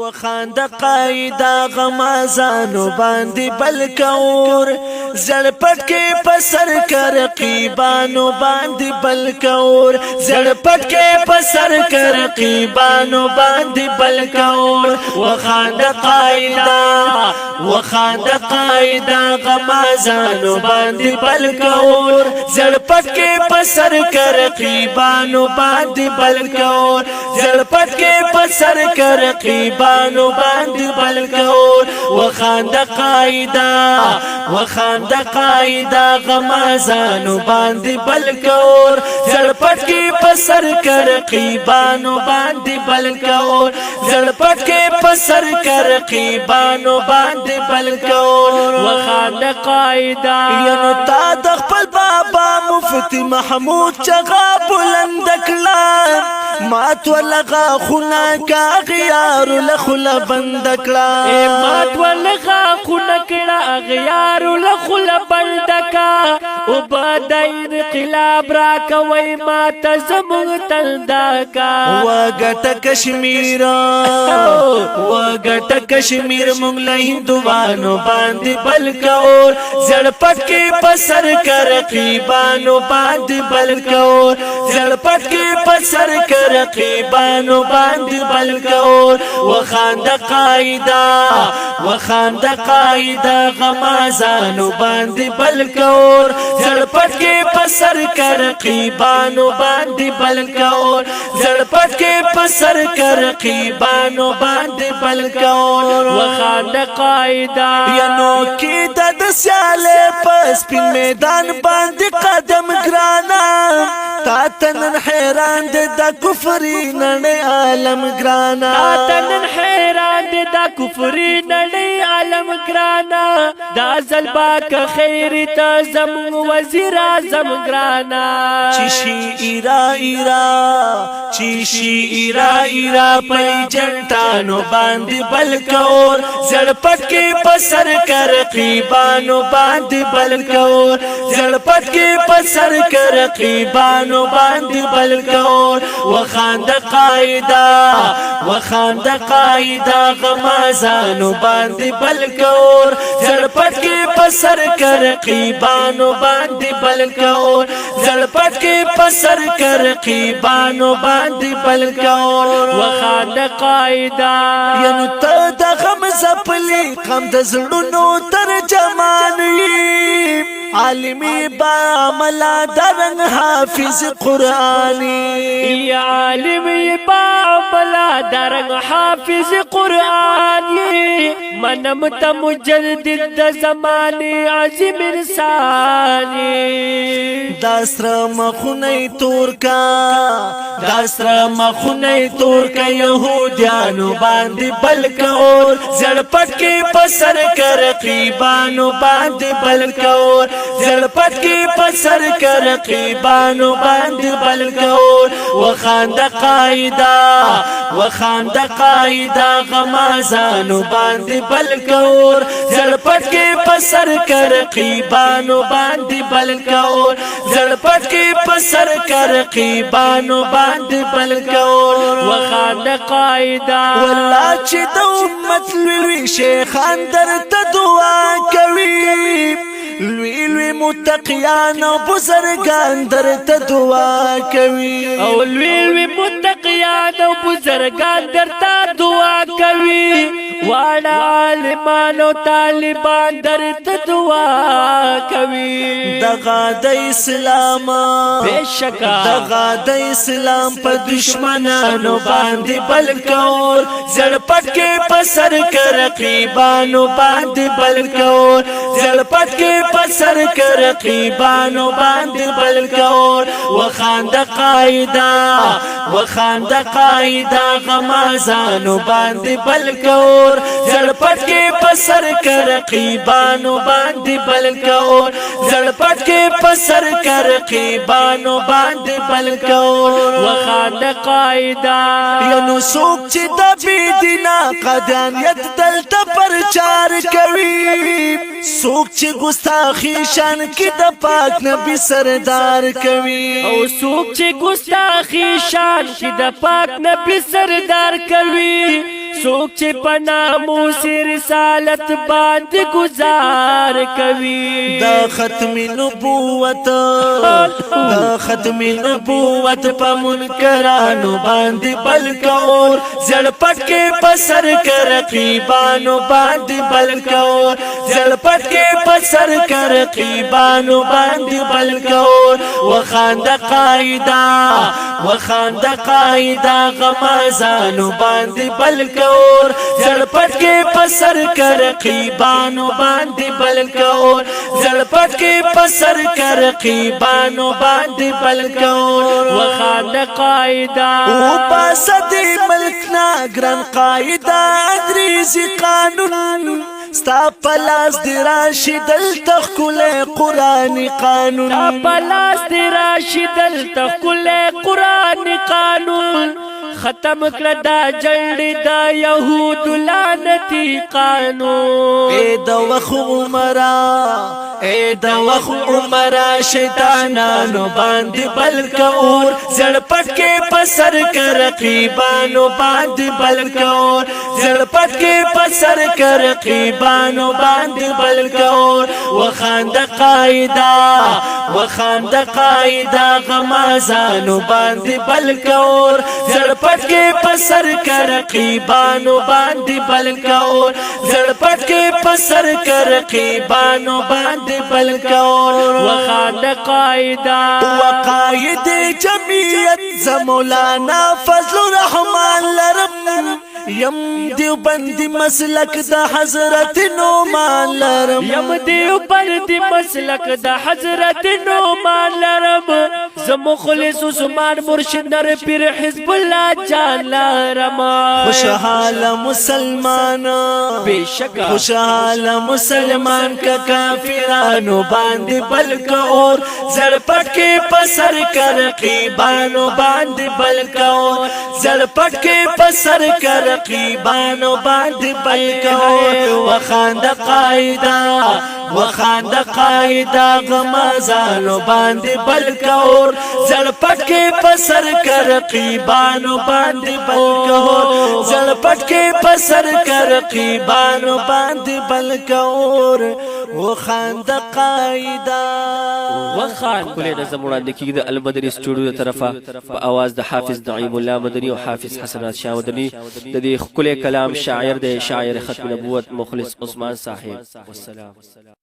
وخاند قایدا غمازانو باندې بلکور زړ پټکې پسر کر قیبانو باندې بلکور زړ پټکې پسر کر قیبانو باندې بلکور وخاند قایدا غمازانو باندې بلکور زړ پټکې پسر کر قیبانو باندې بلکور زړ پټکې پسر کر قیبانو باندې بلکور وخاند قایدا غمازانو باندې بلکور زړپټ کې پسر کر قیبانو باندې بلکور زړپټ کې پسر کر قیبانو باندې بلکور وخاند قایدا ینو تا د خپل بابا مفتی محمود چغا بلند کړه مات ولغا خنا کا غیار لخلا بند کړه مات ولغا خنا کړه غیار لخلا بند کا او بداین انقلاب را کوي مات زمون تلدا کا وګټ کشمیر مونږ له هندوانو باندې بلکور زړپټ کې پسر کر قیبانو باندې بلکور زړپټ کې پسر کر قیبانو باندې بلکور وخاند قایدا غمازانو باندې بلکور زړپټ کې پسر کر قیبانو باندې بلکور زړپټ کې پسر کر قیبانو باندې بلکور وخاند قایدا ینو کې د سیاله پس په میدان باندې قدم ګرانا تا تنن حیران د کفری نړۍ عالم ګرانا تنن حیران د کفری نړۍ عالم ګرانا دا زلبا که خیر ته زم وزیر اعظم ګرانا چیشی ایرا پای جنټانو باندې بلکور زړپټ کې پسر کر قیبانو باندې بلکور زړپټ کې پسر کر قیبانو باندې بلکور وخاند قایدا غمازانو باندې بلکور زړپټ کې پسر کر قیبانو باندې بلکور زړپټ کې پسر کر قیبانو باندې بلکور وخاند قایدا ینو ته د غم زپلی غم د زړونو ترجمان وي عالمی با عملا درنگ حافظ قرآنی عالمی با عملا درنگ حافظ قرآنی منم تا مجدد د زمانی عظیم انسانی داسر مخونی تور کا یهودیانو باندې بلکور زړپټ کې پسر کر قیبانو باندې بلکور زړپټ کې پسر کر قیبانو باندې بلکور وخاند قایدا غمازانو باندې بلکور زړپټ کې پسر کر قیبانو باندې بلکور زړپټ کې پسر کر قیبانو باندې بلکور وخاند قایدا والله چې د امت لوی شیخان درته دعا کوي لوی متقیان او بزرگان درته دعا کوي او لوی متقیان او بزرگان درته دعا کوي واړه عالمان او طالبان درته دعا کوي دغه د اسلام بشکا دغه د اسلام په دشمنانو باندې بلکور زړپټ کې پسر کر قیبانو باندې بلکور زړپټ کې پسر کر قیبانو باندې بلکور وخاند قایدا غمازانو باندې بلکور زړپټ کې پسر کر قیبانو باندې بلکور زړپټ کې پسر کر قیبانو باندې بلکور وخاند قایدا ینو څوک چې د بيدینا قدانیت دلته پرچار کوي څوک چې ګستاخی شان کې د پاک نبی سردار کوي او څوک چې ګستاخی شان کې د پاک نبی سردار کوي څوک چې په ناموس رسالت باندې گزار کوي دا ختم نبوت دا ختم نبوت په منکرانو باندې بل کور زړ پټ کې پسر کر رقیبانو باندې بل کور زړ پټ کې پسر کر رقیبانو باندې بل کور وخاند قاعده غمازانو باندې بل کور زړ پټ کې پسر کر رقیبانو باندې بل کور زړ پټ کې پسر کر رقیبانو باندې بل کور وخاند قاعده او پاسد ملک نا ګران قاعده انګریزي قانون ستا پلاس دی راشي دلته ښکلی قرآن قانون ستا پلاس دی راشي دلته ښکلی قرآن قانون ختم کړه دا جنډې دا یهودو لعنتي قانون ای د وخت عمره شیطانانو باندې بل کور زړ پټ کې پسر کر رقیبانو باندې بل کور زړ پټ کې پسر کر رقیبانو باندې بل کور وخاند قاعده غمازانو باندې بل کور زړ پټ کې پسر کر رقیبانو باندې بل کور زړ پټ کې پسر کر رقیبانو باندې بل کور وخاند قاعده وقاید جمعیت زمولانا فضل الرحمن لرم یم دیوبندی مسلک د حضرت نعمان لرم یم دیوبندی مسلک د حضرت نعمان لرم ز مخلص عثمان مرشد نر پیر حزب الله جان لرم خوشحال مسلمان بیشک خوشحال مسلمان کا کافرانو باندې بل کور زړ پټ کې پسر کر رقیبانو باندې بل کور زړ پټ کې پسر کر رقیبانو باندې بل کور وخاند قاعده غمازانو باندې بل کور زړ پټ کې پسر کر رقیبانو باندې بل کور زړ پټ کې پسر کر رقیبانو باندې بل کور وخاند قاعده کله د زموږ د کیږي د المدري سټوډیو طرفه په आवाज د حافظ نعیم الله مدني او حافظ حسنات شاه مدني د دې خپل کلام شاعر د شاعر ختم نبوت مخلص عثمان صاحب والسلام